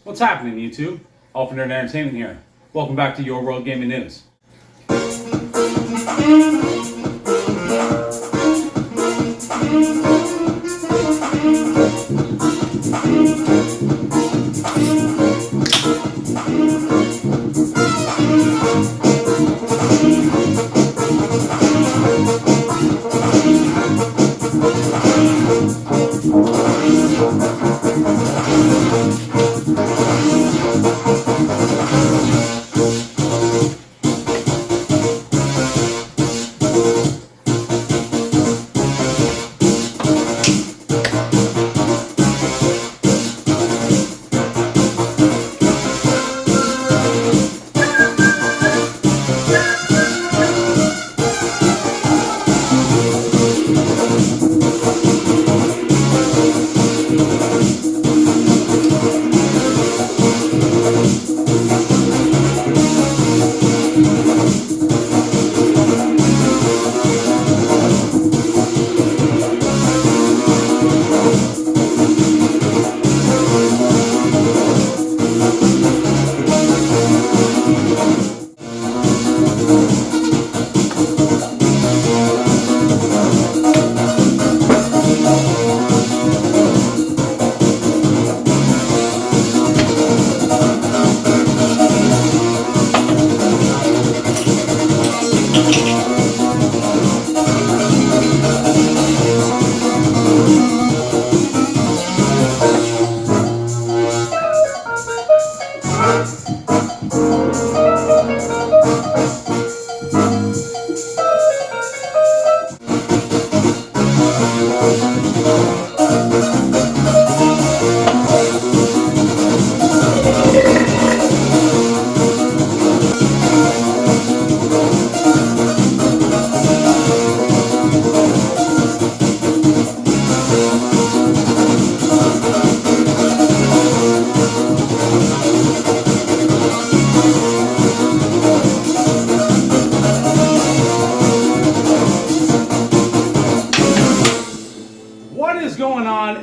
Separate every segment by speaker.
Speaker 1: What's happening, YouTube? Alpha Nerd Entertainment here. Welcome back to Your World Gaming News.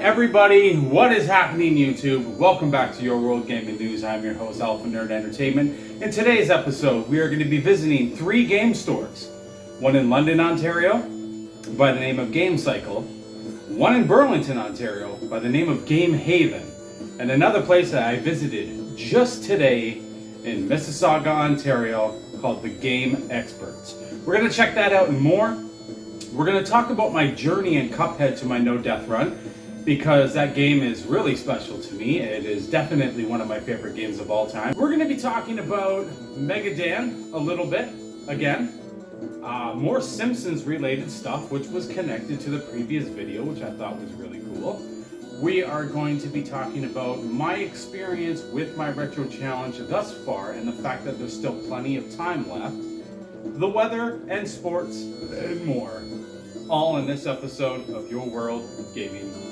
Speaker 1: Everybody, what is happening, YouTube? Welcome back to Your World Gaming News. I'm your host, Alpha Nerd Entertainment. In today's episode, we are going to be visiting 3 game stores. One in London, Ontario, by the name of Game Cycle. One in Burlington, Ontario, by the name of Game Haven. And another place that I visited just today in Mississauga, Ontario, called the Game Experts. We're going to check that out and more. We're going to talk about my journey in Cuphead to my no death run, because that game is really special to me. It is definitely one of my favorite games of all time. We're going to be talking about Megadan a little bit, again. More Simpsons related stuff, which was connected to the previous video, which I thought was really cool. We are going to be talking about my experience with my retro challenge thus far, and the fact that there's still plenty of time left. The weather and sports and more. All in this episode of Your World Gaming News.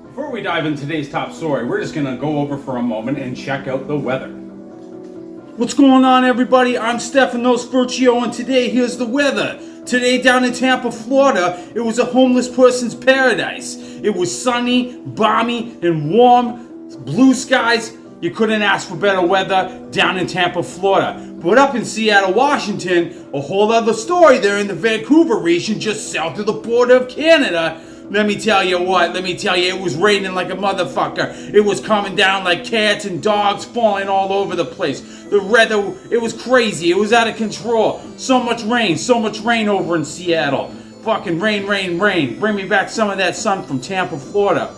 Speaker 1: Before we dive into today's top story, we're just going to go over for a moment and check out the weather. What's going on, everybody? I'm Stefanos Furcio, and today here's the weather. Today down in Tampa, Florida, it was a homeless person's paradise. It was sunny, balmy, and warm, blue skies. You couldn't ask for better weather down in Tampa, Florida. But up in Seattle, Washington, a whole other story there in the Vancouver region just south of the border of Canada. Let me tell you, it was raining like a motherfucker. It was coming down like cats and dogs falling all over the place. The weather, it was crazy. It was out of control. So much rain over in Seattle. Fucking rain. Bring me back some of that sun from Tampa, Florida.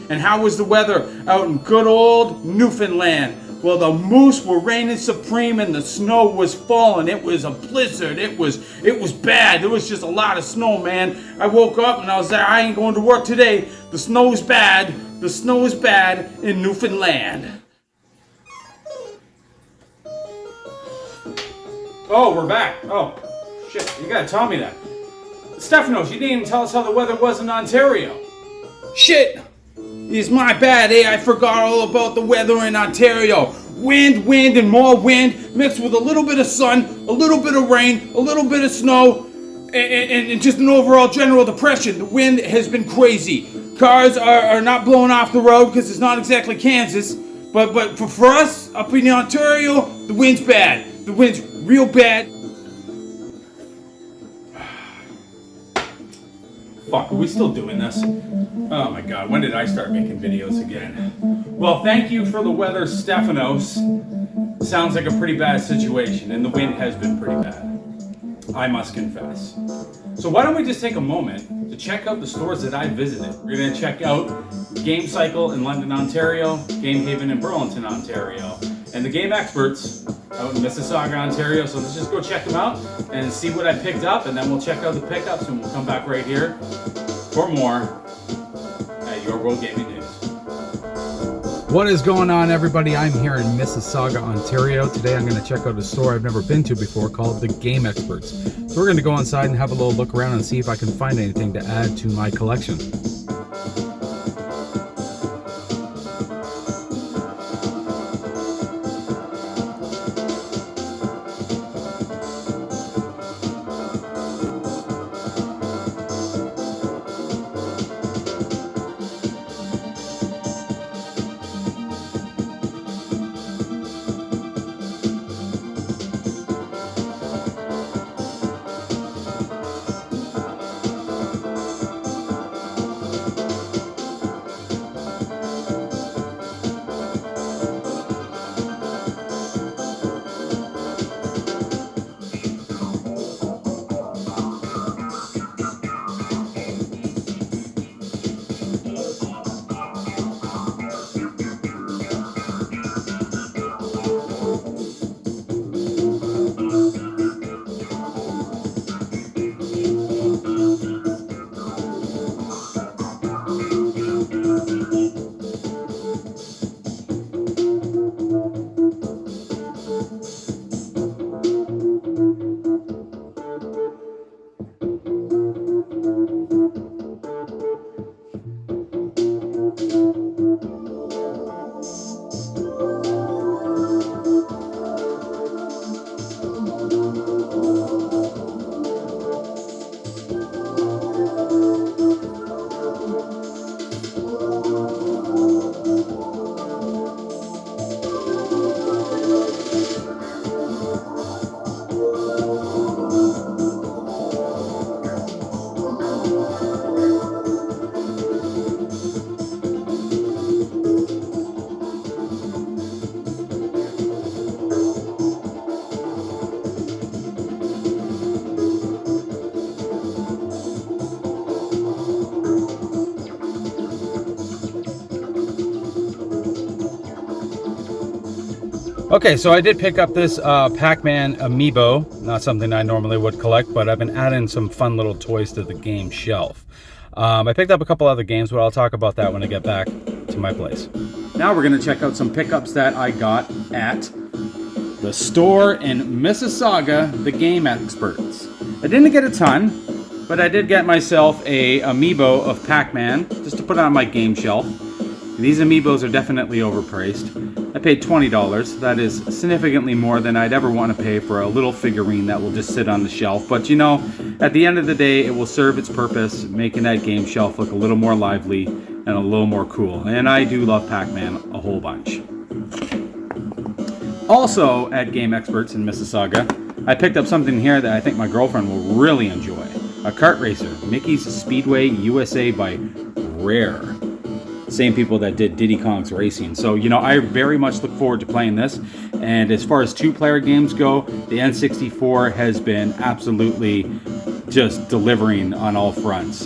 Speaker 1: And how was the weather out in good old Newfoundland? Well, the moose were reigning supreme and the snow was falling. It was a blizzard. It was bad. There was just a lot of snow, man. I woke up and I was like, I ain't going to work today. The snow is bad. The snow is bad in Newfoundland. Oh, we're back. Oh, shit. You gotta tell me that. Stefanos, you didn't even tell us how the weather was in Ontario. Shit. It's my bad, I forgot all about the weather in Ontario. Wind, and more wind, mixed with a little bit of sun, a little bit of rain, a little bit of snow, and just an overall general depression. The wind has been crazy. cars are not blowing off the road because it's not exactly Kansas. But for us up in Ontario, the wind's bad. The wind's real bad. Fuck, are we still doing this? Oh my god, when did I start making videos again? Well, thank you for the weather, Stephanos. Sounds like a pretty bad situation, and the wind has been pretty bad, I must confess. So why don't we just take a moment to check out the stores that I visited. We're going to check out Game Cycle in London, Ontario, Game Haven in Burlington, Ontario, and the Game Experts out in Mississauga, Ontario. So let's just go check them out and see what I picked up, and then we'll check out the pickups, and we'll come back right here for more at Your World Gaming News. What is going on, everybody? I'm here in Mississauga, Ontario. Today I'm going to check out a store I've never been to before called the Game Experts. So we're going to go inside and have a little look around and see if I can find anything to add to my collection. Okay, so I did pick up this Pac-Man amiibo. Not something I normally would collect, but I've been adding some fun little toys to the game shelf. I picked up a couple other games, but I'll talk about that when I get back to my place. Now we're going to check out some pickups that I got at the store in Mississauga, the Game Experts. I didn't get a ton, but I did get myself a amiibo of Pac-Man just to put on my game shelf. These amiibos are definitely overpriced. I paid $20. That is significantly more than I'd ever want to pay for a little figurine that will just sit on the shelf. But you know, at the end of the day, it will serve its purpose, making that game shelf look a little more lively and a little more cool. And I do love Pac-Man a whole bunch. Also at Game Experts in Mississauga, I picked up something here that I think my girlfriend will really enjoy. A kart racer, Mickey's Speedway USA by Rare. Same people that did Diddy Kong's Racing. So, you know, I very much look forward to playing this. And as far as two-player games go, the N64 has been absolutely just delivering on all fronts.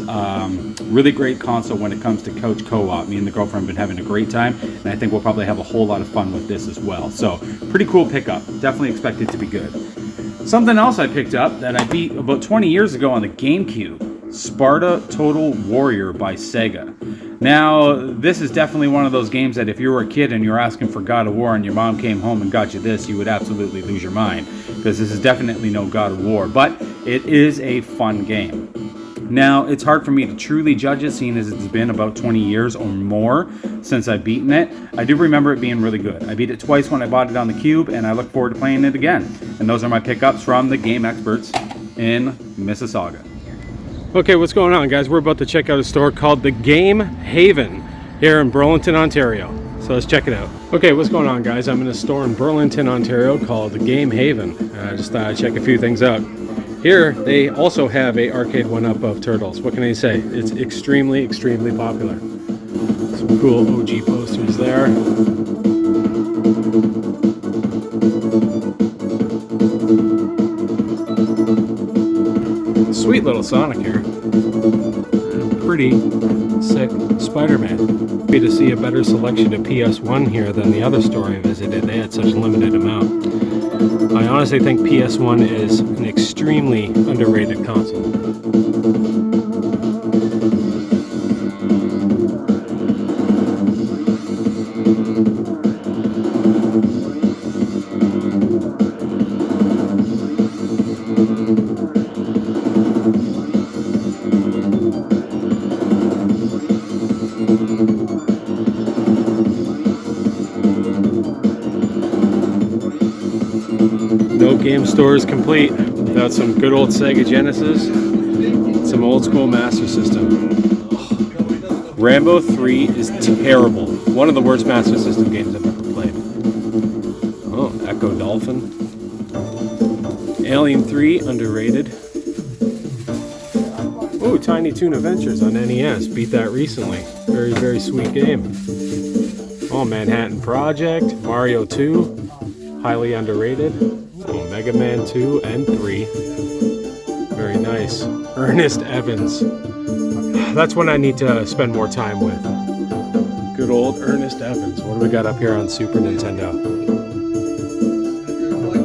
Speaker 1: Really great console when it comes to couch co-op. Me and the girlfriend have been having a great time, and I think we'll probably have a whole lot of fun with this as well. So, pretty cool pickup. Definitely expect it to be good. Something else I picked up that I beat about 20 years ago on the GameCube, Sparta Total Warrior by Sega. Now, this is definitely one of those games that if you were a kid and you were asking for God of War and your mom came home and got you this, you would absolutely lose your mind, because this is definitely no God of War, but it is a fun game. Now, it's hard for me to truly judge it, seeing as it's been about 20 years or more since I've beaten it. I do remember it being really good. I beat it twice when I bought it on the Cube, and I look forward to playing it again. And those are my pickups from the Game Experts in Mississauga.
Speaker 2: Okay, what's going on, guys? We're about to check out a store called the Game Haven here in Burlington, Ontario. So let's check it out. Okay, what's going on, guys? I'm in a store in Burlington, Ontario called the Game Haven. I just thought I'd check a few things out. Here, they also have a arcade one-up of Turtles. What can I say? It's extremely, extremely popular. Some cool OG posters there. Sweet little Sonic here. Pretty sick Spider-Man. Happy to see a better selection of PS1 here than the other store I visited. They had such a limited amount. I honestly think PS1 is an extremely underrated console. No game store is complete without some good old Sega Genesis, some old school Master System. Rambo 3 is terrible. One of the worst Master System games I've ever played. Oh, Echo Dolphin. Alien 3, underrated. Oh, Tiny Toon Adventures on NES. Beat that recently. Very, very sweet game. Oh, Manhattan Project, Mario 2, highly underrated. Oh, Mega Man 2 and 3. Very nice. Ernest Evans. That's one I need to spend more time with. Good old Ernest Evans. What do we got up here on Super Nintendo?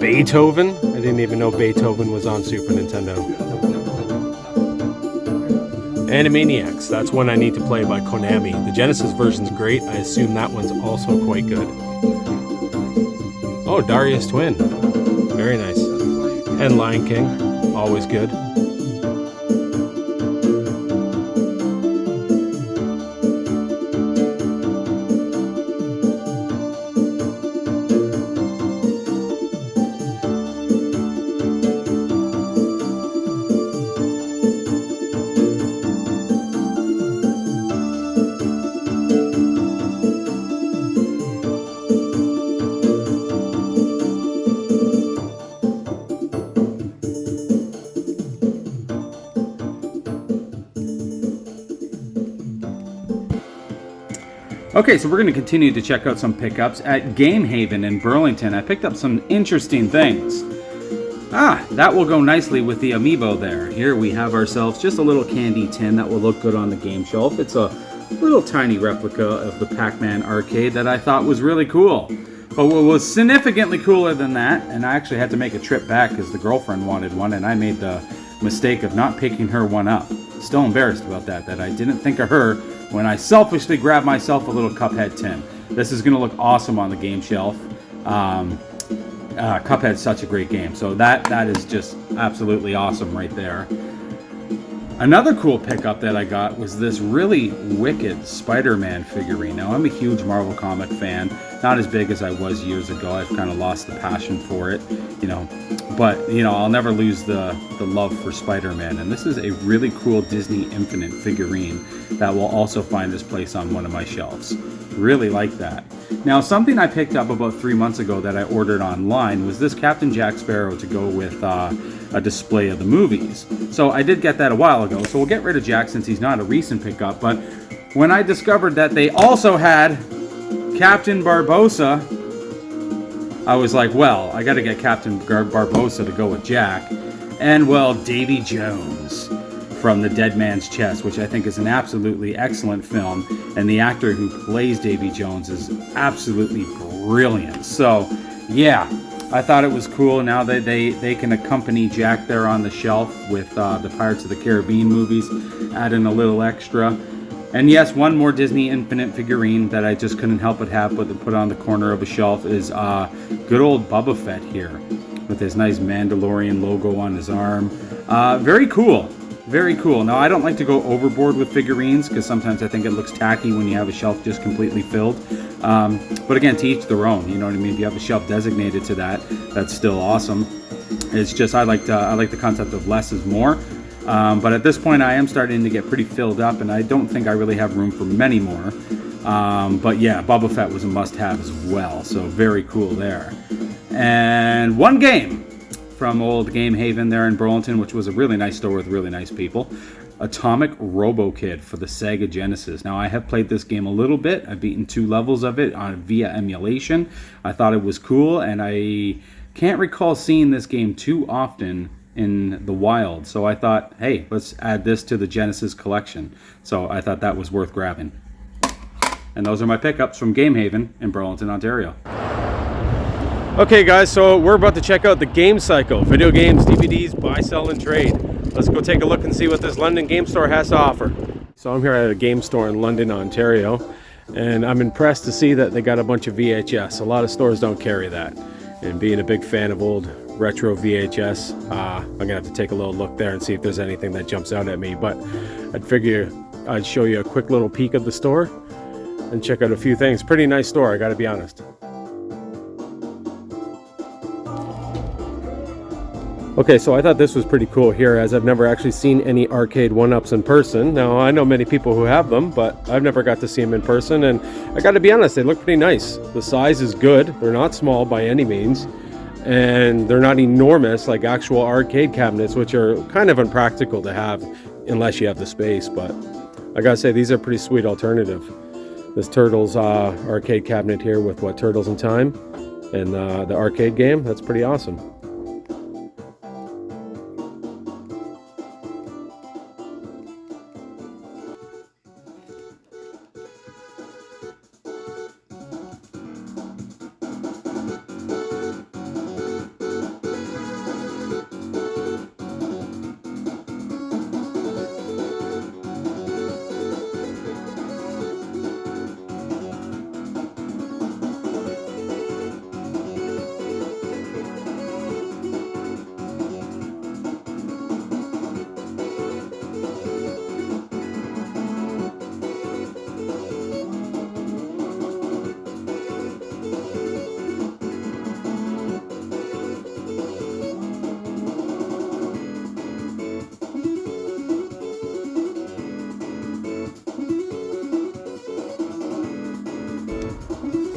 Speaker 2: Beethoven? I didn't even know Beethoven was on Super Nintendo. Animaniacs. That's one I need to play by Konami. The Genesis version's great. I assume that one's also quite good. Oh, Darius Twin. Very nice. And Lion King. Always good.
Speaker 1: Okay, so we're going to continue to check out some pickups at Game Haven in Burlington. I picked up some interesting things. That will go nicely with the amiibo there. Here we have ourselves just a little candy tin that will look good on the game shelf. It's a little tiny replica of the Pac-Man arcade that I thought was really cool. But what was significantly cooler than that, and I actually had to make a trip back because the girlfriend wanted one, and I made the mistake of not picking her one up. Still embarrassed about that I didn't think of her when I selfishly grabbed myself a little Cuphead tin. This is going to look awesome on the game shelf. Cuphead's such a great game, so that is just absolutely awesome right there. Another cool pickup that I got was this really wicked Spider-Man figurine. Now, I'm a huge Marvel comic fan, not as big as I was years ago. I've kind of lost the passion for it, but I'll never lose the love for Spider-Man. And this is a really cool Disney Infinite figurine that will also find its place on one of my shelves. Really like that. Now, something I picked up about 3 months ago that I ordered online was this Captain Jack Sparrow to go with a display of the movies. So I did get that a while ago, so we'll get rid of Jack since he's not a recent pickup. But when I discovered that they also had Captain Barbossa, I was like, well, I got to get Captain Barbossa to go with Jack. And, well, Davy Jones from The Dead Man's Chest, which I think is an absolutely excellent film. And the actor who plays Davy Jones is absolutely brilliant. So, yeah, I thought it was cool. Now that they can accompany Jack there on the shelf with the Pirates of the Caribbean movies, add in a little extra. And yes, one more Disney Infinite figurine that I just couldn't help but have put on the corner of a shelf is good old Boba Fett here with his nice Mandalorian logo on his arm. Very cool. Very cool. Now, I don't like to go overboard with figurines because sometimes I think it looks tacky when you have a shelf just completely filled. But again, to each their own. You know what I mean? If you have a shelf designated to that, that's still awesome. It's just I like the concept of less is more. But at this point I am starting to get pretty filled up, and I don't think I really have room for many more. But yeah, Boba Fett was a must-have as well, so very cool there. And one game from old Game Haven there in Burlington, which was a really nice store with really nice people. Atomic Robo Kid for the Sega Genesis. Now, I have played this game a little bit. I've beaten 2 levels of it via emulation. I thought it was cool, and I can't recall seeing this game too often in the wild. So I thought, hey, let's add this to the Genesis collection. So I thought that was worth grabbing. And those are my pickups from Game Haven in Burlington, Ontario.
Speaker 2: Okay guys, so we're about to check out the Game Cycle. Video games, DVDs, buy, sell, and trade. Let's go take a look and see what this London game store has to offer. So I'm here at a game store in London, Ontario, and I'm impressed to see that they got a bunch of VHS. A lot of stores don't carry that. And being a big fan of old retro VHS, I'm gonna have to take a little look there and see if there's anything that jumps out at me. But I'd figure I'd show you a quick little peek of the store and check out a few things. Pretty nice store, I gotta be honest. Okay, so I thought this was pretty cool here, as I've never actually seen any arcade 1-ups in person. Now, I know many people who have them, but I've never got to see them in person, and I gotta be honest, they look pretty nice. The size is good, they're not small by any means, and they're not enormous like actual arcade cabinets, which are kind of impractical to have unless you have the space, but I gotta say, these are a pretty sweet alternative. This Turtles arcade cabinet here with, what, Turtles in Time, and the arcade game, that's pretty awesome.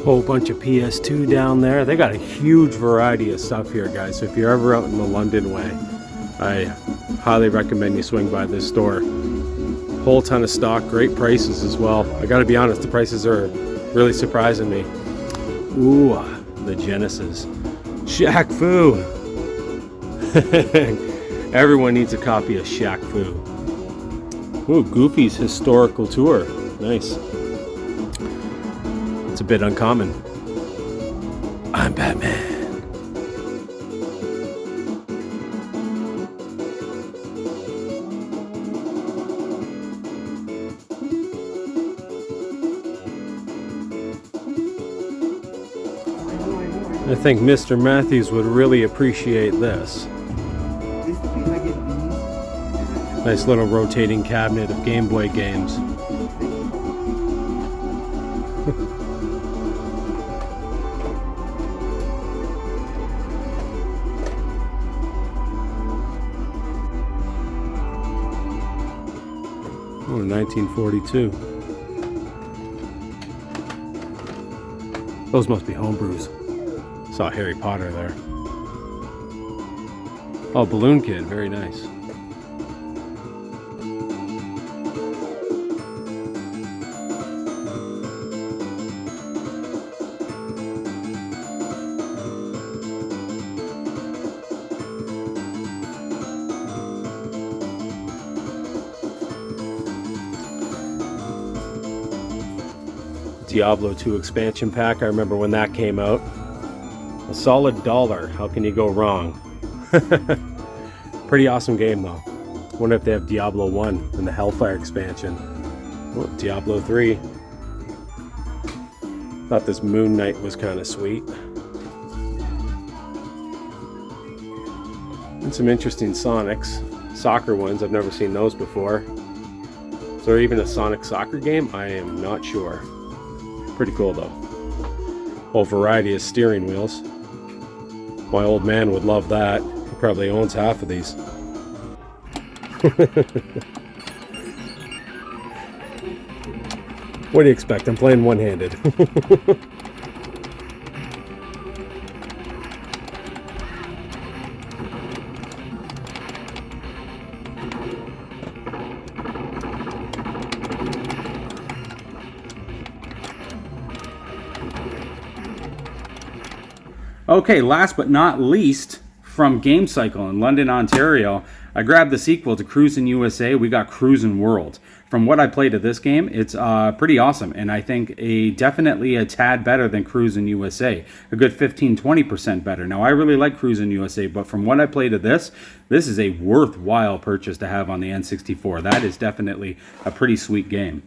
Speaker 2: Whole bunch of PS2 down there. They got a huge variety of stuff here, guys. So if you're ever out in the London way, I highly recommend you swing by this store. Whole ton of stock, great prices as well. I gotta be honest, the prices are really surprising me. Ooh, the Genesis. Shaq Fu. Everyone needs a copy of Shaq Fu. Ooh, Goofy's Historical Tour. Nice. It's a bit uncommon. I'm Batman. I think Mr. Matthews would really appreciate this. Nice little rotating cabinet of Game Boy games. Oh, 1942. Those must be homebrews. Saw Harry Potter there. Oh, Balloon Kid, very nice. Diablo 2 expansion pack, I remember when that came out. A solid $1, how can you go wrong? Pretty awesome game though. Wonder if they have Diablo 1 and the Hellfire expansion. Oh, Diablo 3. Thought this Moon Knight was kind of sweet. And some interesting Sonics. Soccer ones, I've never seen those before. Is there even a Sonic soccer game? I am not sure. Pretty cool though. Whole variety of steering wheels. My old man would love that. He probably owns half of these. What do you expect? I'm playing one-handed.
Speaker 1: Okay, last but not least, from Game Cycle in London, Ontario, I grabbed the sequel to Cruisin' USA. We got Cruisin' World. From what I played of this game, it's pretty awesome, and I think definitely a tad better than Cruisin' USA. A good 15-20% better. Now, I really like Cruisin' USA, but from what I played of this is a worthwhile purchase to have on the N64. That is definitely a pretty sweet game.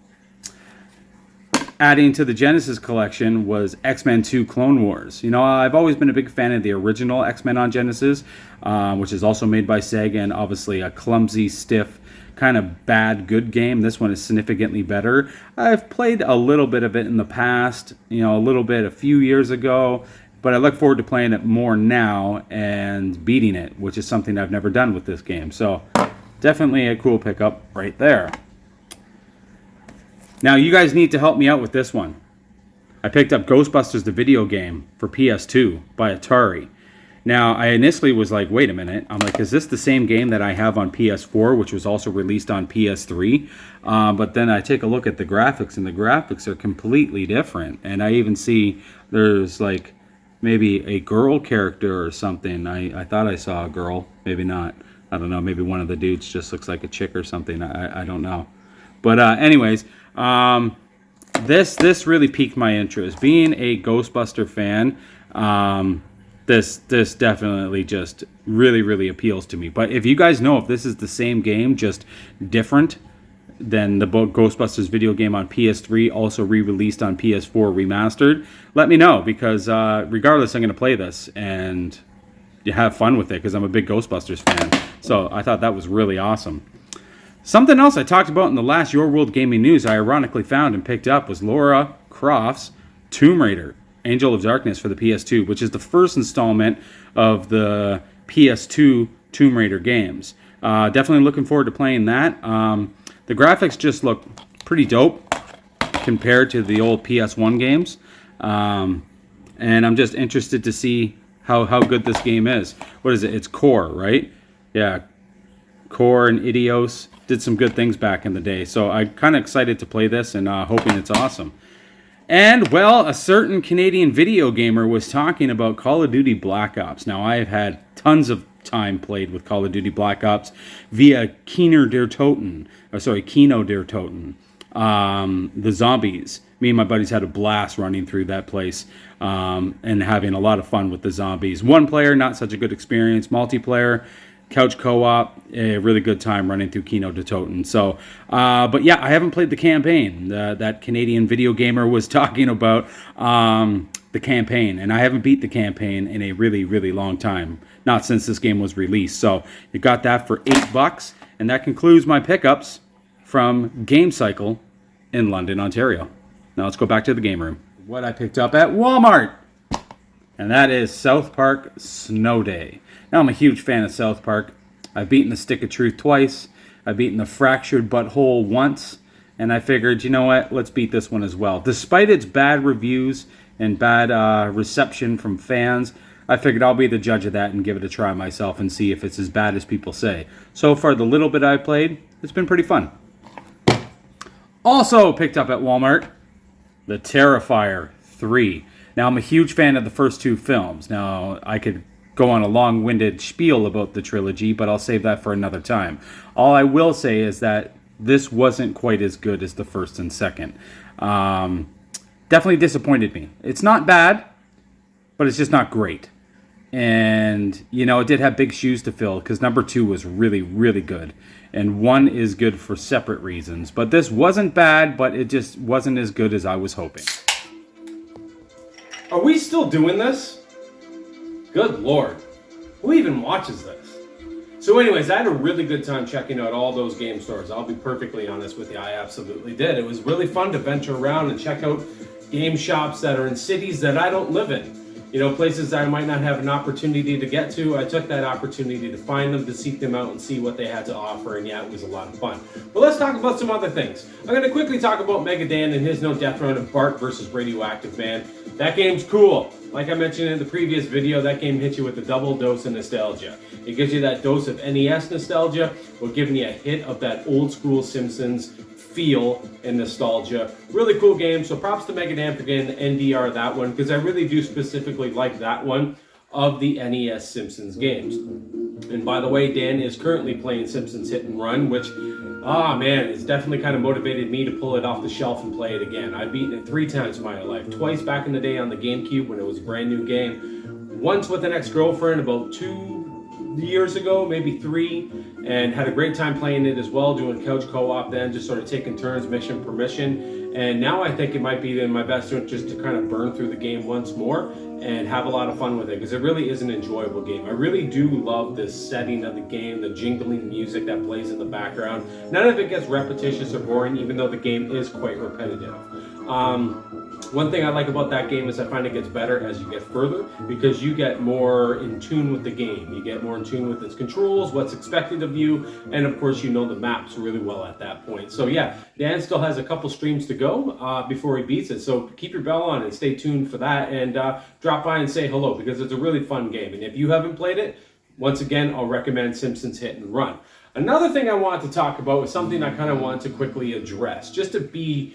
Speaker 1: Adding to the Genesis collection was X-Men 2 Clone Wars. You know, I've always been a big fan of the original X-Men on Genesis, which is also made by Sega, and obviously a clumsy, stiff, kind of bad, good game. This one is significantly better. I've played a little bit of it in the past, you know, a little bit a few years ago, but I look forward to playing it more now and beating it, which is something I've never done with this game. So definitely a cool pickup right there. Now, you guys need to help me out with this one. I picked up Ghostbusters, the video game, for PS2 by Atari. Now, I initially was like, wait a minute. I'm like, is this the same game that I have on PS4, which was also released on PS3? But then I take a look at the graphics, and the graphics are completely different. And I even see there's like maybe a girl character or something. I thought I saw a girl. Maybe not. I don't know. Maybe one of the dudes just looks like a chick or something. I don't know. But anyways, this really piqued my interest. Being a Ghostbuster fan, this definitely just really appeals to me. But if you guys know if this is the same game, just different than the Ghostbusters video game on PS3, also re-released on PS4 remastered, let me know, because regardless, I'm going to play this and have fun with it, because I'm a big Ghostbusters fan. So I thought that was really awesome. Something else I talked about in the last Your World Gaming News I ironically found and picked up was Lara Croft's Tomb Raider, Angel of Darkness for the PS2, which is the first installment of the PS2 Tomb Raider games. Definitely looking forward to playing that. The graphics just look pretty dope compared to the old PS1 games. And I'm just interested to see how good this game is. What is it? It's Core, right? Yeah, Core and Idios did some good things back in the day. So I'm kind of excited to play this and hoping it's awesome. And, well, a certain Canadian video gamer was talking about Call of Duty Black Ops. Now, I've had tons of time played with Call of Duty Black Ops via Kino der Toten. The Zombies. Me and my buddies had a blast running through that place and having a lot of fun with the zombies. One player, not such a good experience. Multiplayer, couch co-op, a really good time running through Kino der Toten. So, but yeah, I haven't played the campaign. That Canadian video gamer was talking about the campaign, and I haven't beat the campaign in a really long time. Not since this game was released. So you got that for $8, and that concludes my pickups from Game Cycle in London, Ontario. Now let's go back to the game room. What I picked up at Walmart, and that is South Park Snow Day. Now, I'm a huge fan of South Park. I've beaten the Stick of Truth twice. I've beaten the Fractured Butthole once. And I figured, you know what? Let's beat this one as well. Despite its bad reviews and bad reception from fans, I figured I'll be the judge of that and give it a try myself and see if it's as bad as people say. So far, the little bit I've played, it's been pretty fun. Also picked up at Walmart, the Terrifier 3. Now, I'm a huge fan of the first two films. Now, I could go on a long-winded spiel about the trilogy, but I'll save that for another time. All I will say is that this wasn't quite as good as the first and second. Definitely disappointed me. It's not bad, but it's just not great. And, you know, it did have big shoes to fill, because number 2 was really good. And 1 is good for separate reasons. But this wasn't bad, but it just wasn't as good as I was hoping. Are we still doing this? Good Lord. Who even watches this? So anyways, I had a really good time checking out all those game stores. I'll be perfectly honest with you, I absolutely did. It was really fun to venture around and check out game shops that are in cities that I don't live in.
Speaker 2: You know, places that I might not have an opportunity to get to, I took that opportunity to find them, to seek them out and see what they had to offer, and yeah, it was a lot of fun. But let's talk about some other things. I'm going to quickly talk about Mega Dan and his No Death Run of Bart versus Radioactive Man. That game's cool. Like I mentioned in the previous video, that game hits you with a double dose of nostalgia. It gives you that dose of NES nostalgia, while giving you a hit of that old school Simpsons feel and nostalgia. Really cool game, so props to Mega Dan for getting the NDR that one, because I really do specifically like that one of the NES Simpsons games. And by the way, Dan is currently playing Simpsons Hit and Run, which, man, it's definitely kind of motivated me to pull it off the shelf and play it again. I've beaten it 3 times in my life. Twice back in the day on the GameCube when it was a brand new game. Once with an ex-girlfriend about 2 years ago, maybe 3, and had a great time playing it as well, doing couch co-op then, just sort of taking turns, mission per mission. And now I think it might be in my best interest to kind of burn through the game once more and have a lot of fun with it, because it really is an enjoyable game. I really do love the setting of the game, the jingling music that plays in the background. None of it gets repetitious or boring, even though the game is quite repetitive. One thing I like about that game is I find it gets better as you get further, because you get more in tune with the game. You get more in tune with its controls, what's expected of you, and of course you know the maps really well at that point. So yeah, Dan still has a couple streams to go before he beats it, so keep your bell on and stay tuned for that, and drop by and say hello, because it's a really fun game. And if you haven't played it, once again, I'll recommend Simpsons Hit and Run. Another thing I wanted to talk about was something I kind of wanted to quickly address, just to be,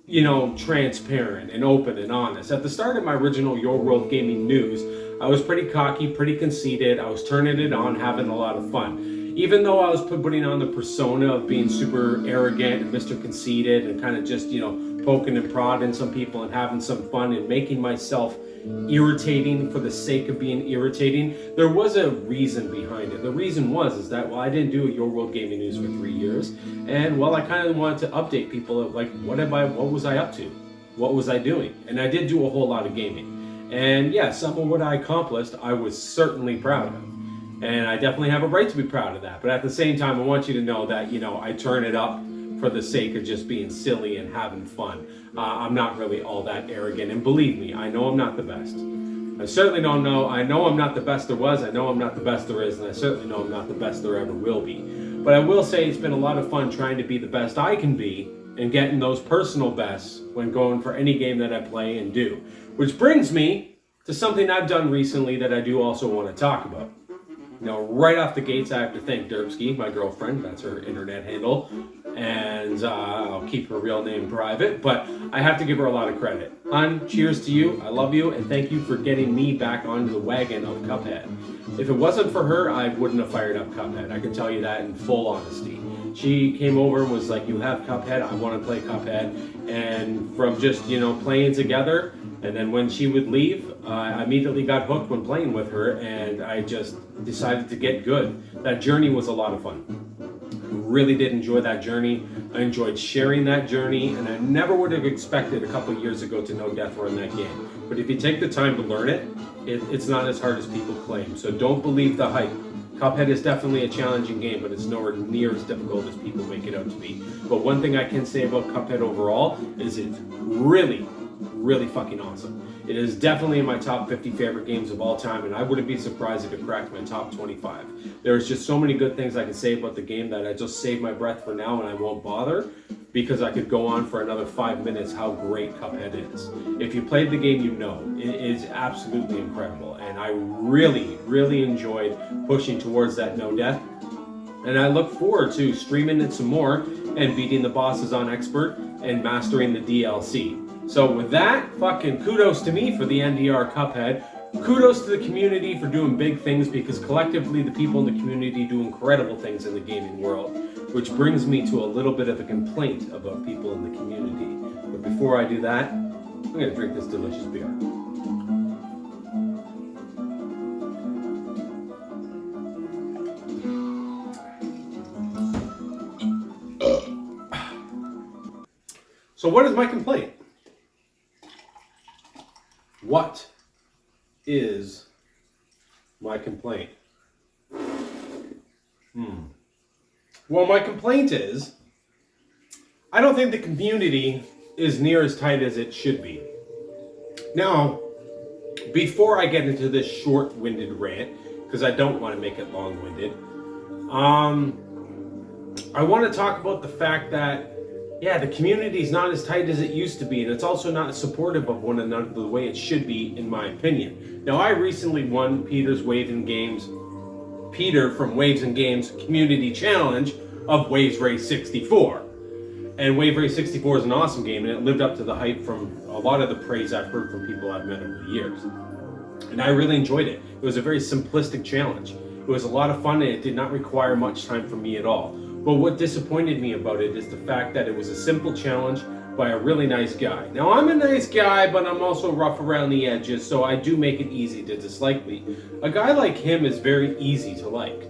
Speaker 2: you know, transparent and open and honest. At the start of my original Your World Gaming news, I was pretty cocky, pretty conceited. I was turning it on, having a lot of fun. Even though I was putting on the persona of being super arrogant and Mr. Conceited and kind of just, you know, poking and prodding some people and having some fun and making myself irritating for the sake of being irritating, there was a reason behind it. The reason is that, well, I didn't do a Your World Gaming News for 3 years, and well, I kind of wanted to update people of, like, what was I up to? What was I doing? And I did do a whole lot of gaming. And yeah, some of what I accomplished, I was certainly proud of. And I definitely have a right to be proud of that. But at the same time, I want you to know that, you know, I turn it up for the sake of just being silly and having fun. I'm not really all that arrogant, and believe me, I know I'm not the best. I certainly don't know. I know I'm not the best there was, I know I'm not the best there is, and I certainly know I'm not the best there ever will be. But I will say it's been a lot of fun trying to be the best I can be and getting those personal bests when going for any game that I play and do. Which brings me to something I've done recently that I do also want to talk about. Now, right off the gates, I have to thank Derbsky, my girlfriend. That's her internet handle. And I'll keep her real name private, but I have to give her a lot of credit. Hun, cheers to you. I love you, and thank you for getting me back onto the wagon of Cuphead. If it wasn't for her, I wouldn't have fired up Cuphead. I can tell you that in full honesty. She came over and was like, you have Cuphead, I want to play Cuphead. And from just, you know, playing together, and then when she would leave, I immediately got hooked when playing with her, and I just decided to get good. That journey was a lot of fun. Really did enjoy that journey. I enjoyed sharing that journey, and I never would have expected a couple years ago to No Death Run that game. But if you take the time to learn it, it's not as hard as people claim. So don't believe the hype. Cuphead is definitely a challenging game, but it's nowhere near as difficult as people make it out to be. But one thing I can say about Cuphead overall is it's really, really fucking awesome. It is definitely in my top 50 favorite games of all time, and I wouldn't be surprised if it cracked my top 25. There's just so many good things I can say about the game that I just save my breath for now and I won't bother, because I could go on for another 5 minutes how great Cuphead is. If you played the game, you know. It is absolutely incredible, and I really, really enjoyed pushing towards that no death. And I look forward to streaming it some more and beating the bosses on Expert and mastering the DLC. So with that, fucking kudos to me for the NDR Cuphead. Kudos to the community for doing big things, because collectively the people in the community do incredible things in the gaming world. Which brings me to a little bit of a complaint about people in the community. But before I do that, I'm going to drink this delicious beer. So what is my complaint? What is my complaint? Well, my complaint is, I don't think the community is near as tight as it should be. Now,
Speaker 1: before I get into this short-winded rant, because I don't want to make it long-winded, I want to talk about the fact that, yeah, the community is not as tight as it used to be, and it's also not supportive of one another the way it should be, in my opinion. Now, I recently won Peter from Waves and Games Community Challenge of Waves Race 64. And Wave Race 64 is an awesome game, and it lived up to the hype from a lot of the praise I've heard from people I've met over the years. And I really enjoyed it. It was a very simplistic challenge. It was a lot of fun, and it did not require much time from me at all. But what disappointed me about it is the fact that it was a simple challenge by a really nice guy. Now, I'm a nice guy, but I'm also rough around the edges, so I do make it easy to dislike me. A guy like him is very easy to like.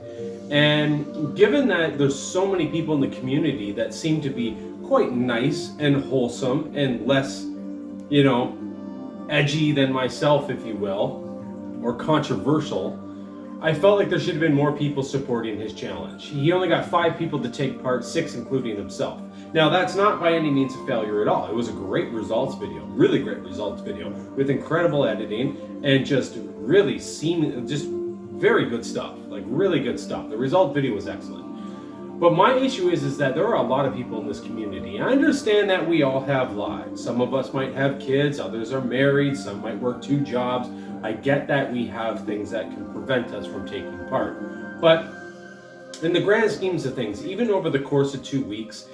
Speaker 1: And given that there's so many people in the community that seem to be quite nice and wholesome and less, edgy than myself, if you will, or controversial, I felt like there should have been more people supporting his challenge. He only got 5 people to take part, 6 including himself. Now, that's not by any means a failure at all. It was a great results video, really great results video, with incredible editing and just really just very good stuff, like really good stuff. The result video was excellent. But my issue is that there are a lot of people in this community. I understand that we all have lives. Some of us might have kids, others are married, some might work 2 jobs. I get that we have things that can prevent us from taking part. But in the grand schemes of things, even over the course of 2 weeks,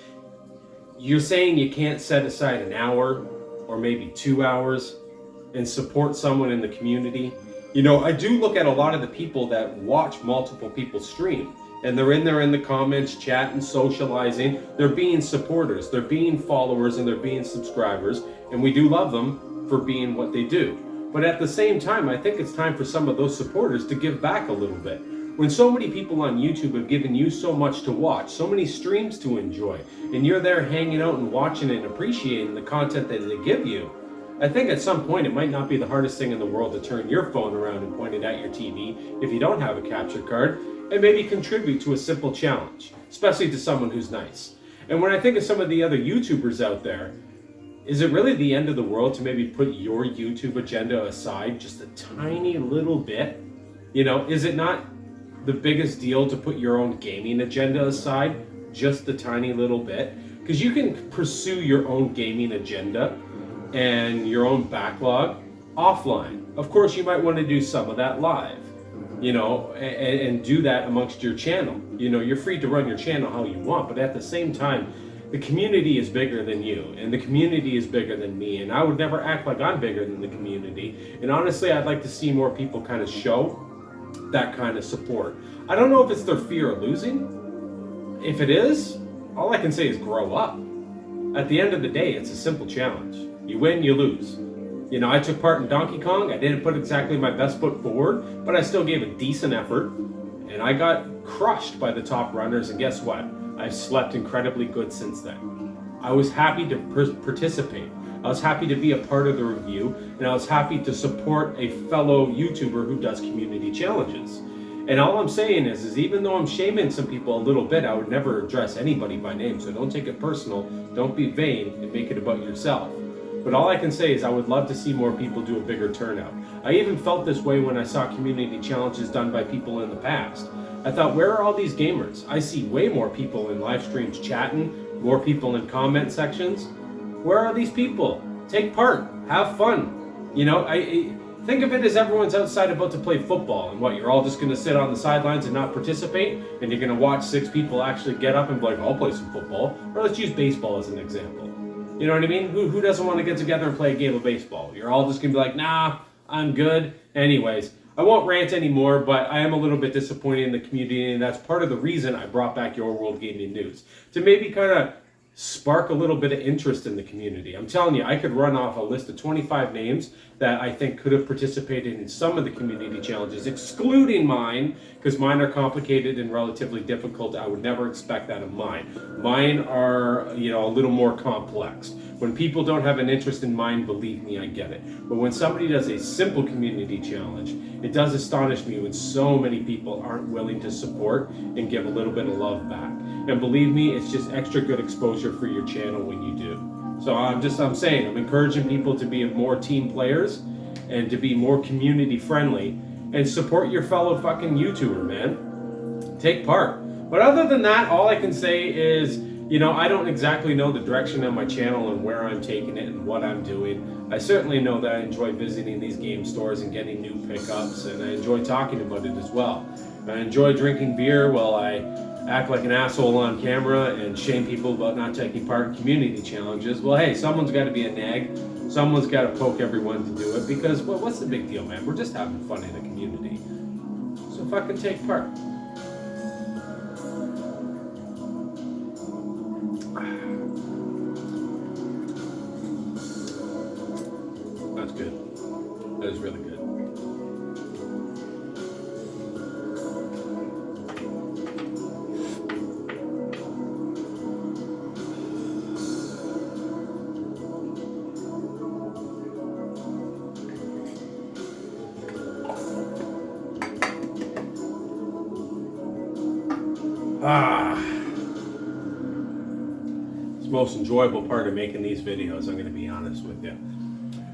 Speaker 1: you're saying you can't set aside an hour or maybe 2 hours and support someone in the community. I do look at a lot of the people that watch multiple people stream, and they're in there in the comments, chatting, socializing. They're being supporters, they're being followers, and they're being subscribers, and we do love them for being what they do. But at the same time, I think it's time for some of those supporters to give back a little bit. When so many people on YouTube have given you so much to watch, so many streams to enjoy, and you're there hanging out and watching and appreciating the content that they give you, I think at some point it might not be the hardest thing in the world to turn your phone around and point it at your TV if you don't have a capture card, and maybe contribute to a simple challenge, especially to someone who's nice. And when I think of some of the other YouTubers out there, is it really the end of the world to maybe put your YouTube agenda aside just a tiny little bit? Is it not the biggest deal to put your own gaming agenda aside just a tiny little bit? Because you can pursue your own gaming agenda and your own backlog offline. Of course, you might want to do some of that live, and do that amongst your channel. You're free to run your channel how you want, but at the same time, the community is bigger than you, and the community is bigger than me, and I would never act like I'm bigger than the community. And honestly, I'd like to see more people kind of show that kind of support. I don't know if it's their fear of losing. If it is, all I can say is grow up. At the end of the day, it's a simple challenge. You win, you lose. I took part in Donkey Kong. I didn't put exactly my best foot forward, but I still gave a decent effort, and I got crushed by the top runners, and guess what? I've slept incredibly good since then. I was happy to participate. I was happy to be a part of the review, and I was happy to support a fellow YouTuber who does community challenges. And all I'm saying is even though I'm shaming some people a little bit, I would never address anybody by name, so don't take it personal, don't be vain, and make it about yourself. But all I can say is I would love to see more people do a bigger turnout. I even felt this way when I saw community challenges done by people in the past. I thought, where are all these gamers? I see way more people in live streams chatting, more people in comment sections. Where are these people? Take part, have fun. I think of it as everyone's outside about to play football, and you're all just gonna sit on the sidelines and not participate, and you're gonna watch 6 people actually get up and be like, I'll play some football. Or let's use baseball as an example. You know what I mean? Who doesn't want to get together and play a game of baseball? You're all just gonna be like, nah, I'm good. Anyways, I won't rant anymore, but I am a little bit disappointed in the community, and that's part of the reason I brought back Your World Gaming News. To maybe kind of spark a little bit of interest in the community. I'm telling you, I could run off a list of 25 names that I think could have participated in some of the community challenges, excluding mine, because mine are complicated and relatively difficult. I would never expect that of mine. Mine are, a little more complex. When people don't have an interest in mine, believe me, I get it. But when somebody does a simple community challenge, it does astonish me when so many people aren't willing to support and give a little bit of love back. And believe me, it's just extra good exposure for your channel when you do. So I'm encouraging people to be more team players
Speaker 2: and to be more community friendly and support your fellow fucking YouTuber, man. Take part. But other than that, all I can say is, you know, I don't exactly know the direction of my channel and where I'm taking it and what I'm doing. I certainly know that I enjoy visiting these game stores and getting new pickups, and I enjoy talking about it as well. I enjoy drinking beer while I act like an asshole on camera and shame people about not taking part in community challenges. Well, hey, someone's got to be a nag. Someone's got to poke everyone to do it because, well, what's the big deal, man? We're just having fun in the community. So fucking take part. That's good. That is really good. It's the most enjoyable part of making these videos, I'm going to be honest with you.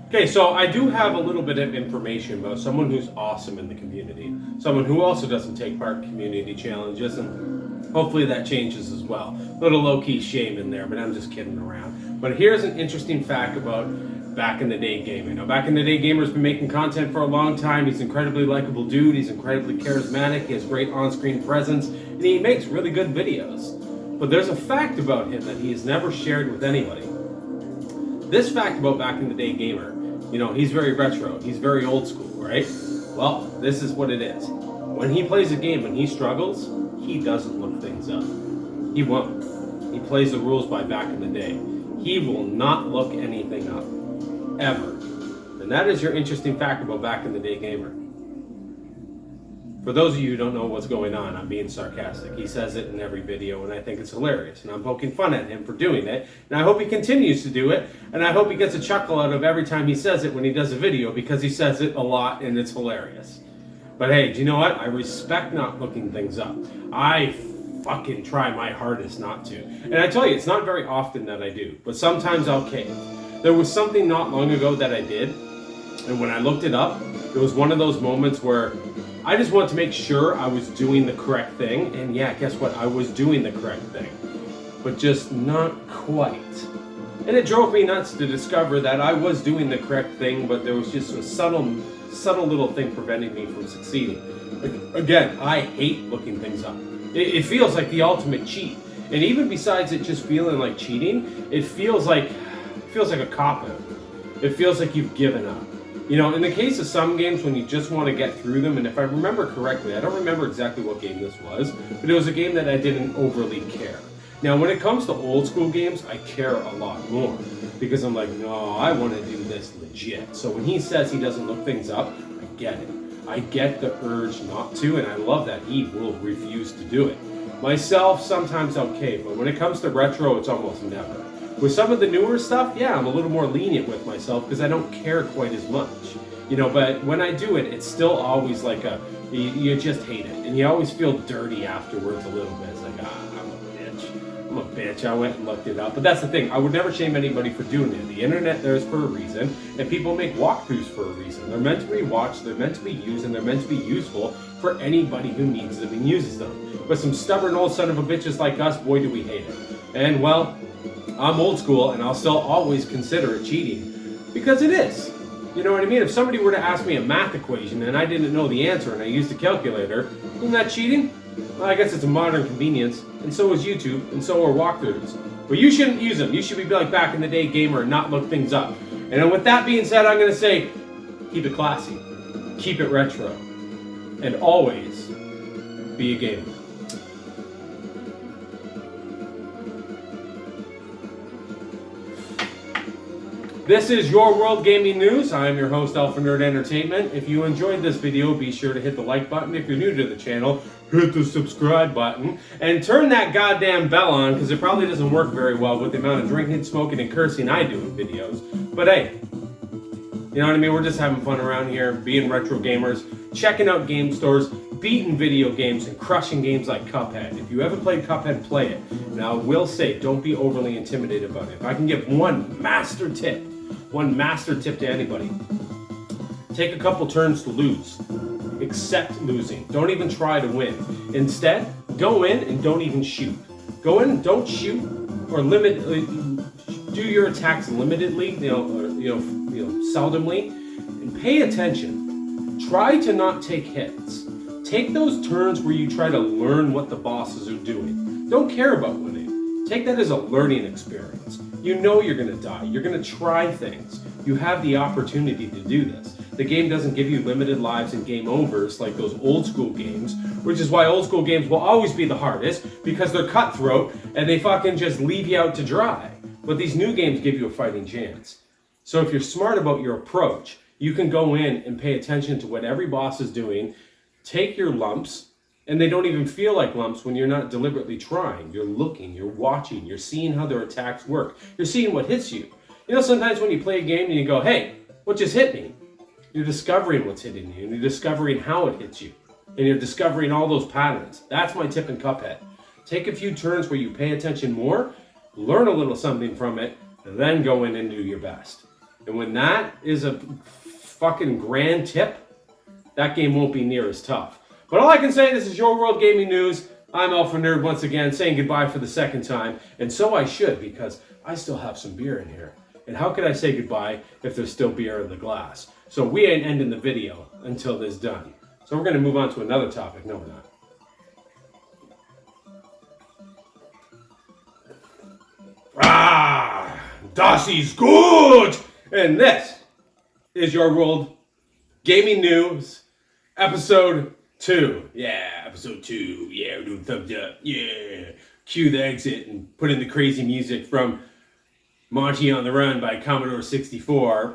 Speaker 2: Okay, so I do have a little bit of information about someone who's awesome in the community. Someone who also doesn't take part in community challenges, and hopefully that changes as well. A little low-key shame in there, but I'm just kidding around. But here's an interesting fact about Back in the Day Gamer. Now, Back in the Day Gamer's been making content for a long time. He's an incredibly likable dude. He's incredibly charismatic. He has great on-screen presence, and he makes really good videos. But there's a fact about him that he has never shared with anybody. This fact about Back in the Day Gamer, you know, he's very retro. He's very old school, right? Well, this is what it is. When he plays a game and he struggles, he doesn't look things up. He won't. He plays the rules by Back in the Day. He will not look anything up. Ever. And that is your interesting fact about Back in the Day Gamer. For those of you who don't know what's going on, I'm being sarcastic. He says it in every video, and I think it's hilarious. And I'm poking fun at him for doing it. And I hope he continues to do it. And I hope he gets a chuckle out of every time he says it when he does a video, because he says it a lot and it's hilarious. But hey, do you know what? I respect not looking things up. I fucking try my hardest not to. And I tell you, it's not very often that I do. But sometimes I'll cave. There was something not long ago that I did, and when I looked it up, it was one of those moments where I just wanted to make sure I was doing the correct thing, and yeah, guess what? I was doing the correct thing, but just not quite. And it drove me nuts to discover that I was doing the correct thing, but there was just a subtle little thing preventing me from succeeding. Again, I hate looking things up. It feels like the ultimate cheat, and even besides it just feeling like cheating, it feels like a cop-out. It feels like you've given up. You know, in the case of some games when you just want to get through them, and if I remember correctly, I don't remember exactly what game this was, but it was a game that I didn't overly care. Now, when it comes to old school games, I care a lot more, because I'm like, no, I want to do this legit. So when he says he doesn't look things up, I get it. I get the urge not to, and I love that he will refuse to do it. Myself, sometimes okay, but when it comes to retro, it's almost never. With some of the newer stuff, yeah, I'm a little more lenient with myself because I don't care quite as much. You know, but when I do it, it's still always like you just hate it. And you always feel dirty afterwards a little bit. It's like, I'm a bitch. I went and looked it up. But that's the thing. I would never shame anybody for doing it. The internet there is for a reason. And people make walkthroughs for a reason. They're meant to be watched, they're meant to be used, and they're meant to be useful for anybody who needs them and uses them. But some stubborn old son of a bitches like us, boy, do we hate it. And well, I'm old school, and I'll still always consider it cheating, because it is. You know what I mean? If somebody were to ask me a math equation and I didn't know the answer and I used a calculator, isn't that cheating? Well, I guess it's a modern convenience, and so is YouTube, and so are walkthroughs. But you shouldn't use them. You should be like Back in the Day Gamer and not look things up. And with that being said, I'm going to say, keep it classy, keep it retro, and always be a gamer. This is Your World Gaming News. I am your host, Alpha Nerd Entertainment. If you enjoyed this video, be sure to hit the like button. If you're new to the channel, hit the subscribe button. And turn that goddamn bell on, because it probably doesn't work very well with the amount of drinking, smoking, and cursing I do in videos. But hey, you know what I mean? We're just having fun around here, being retro gamers, checking out game stores, beating video games, and crushing games like Cuphead. If you haven't played Cuphead, play it. Now, I will say, don't be overly intimidated about it. If I can give one master tip to anybody,
Speaker 3: Take a couple turns to lose. Accept losing. Don't even try to win. Instead, go in and don't even shoot. Go in and don't shoot or do your attacks limitedly, seldomly, and pay attention. Try to not take hits. Take those turns where you try to learn what the bosses are doing. Don't care about winning. Take that as a learning experience. You know you're going to die. You're going to try things. You have the opportunity to do this. The game doesn't give you limited lives and game overs like those old school games, which is why old school games will always be the hardest, because they're cutthroat and they fucking just leave you out to dry. But these new games give you a fighting chance. So if you're smart about your approach, you can go in and pay attention to what every boss is doing, take your lumps, and they don't even feel like lumps when you're not deliberately trying. You're looking, you're watching, you're seeing how their attacks work. You're seeing what hits you. You know, sometimes when you play a game and you go, hey, what just hit me? You're discovering what's hitting you, and you're discovering how it hits you, and you're discovering all those patterns. That's my tip in Cuphead. Take a few turns where you pay attention more, learn a little something from it, and then go in and do your best. And when that is a fucking grand tip, that game won't be near as tough. But all I can say, this is Your World Gaming News. I'm Alpha Nerd once again, saying goodbye for the second time, and so I should, because I still have some beer in here. And how could I say goodbye if there's still beer in the glass? So we ain't ending the video until this is done. So we're going to move on to another topic. No, we're not. Ah, das ist gut! And this is Your World Gaming News, episode 2. Yeah, episode 2. Yeah, we're doing thumbs up. Yeah. Cue the exit and put in the crazy music from Monty on the Run by Commodore 64.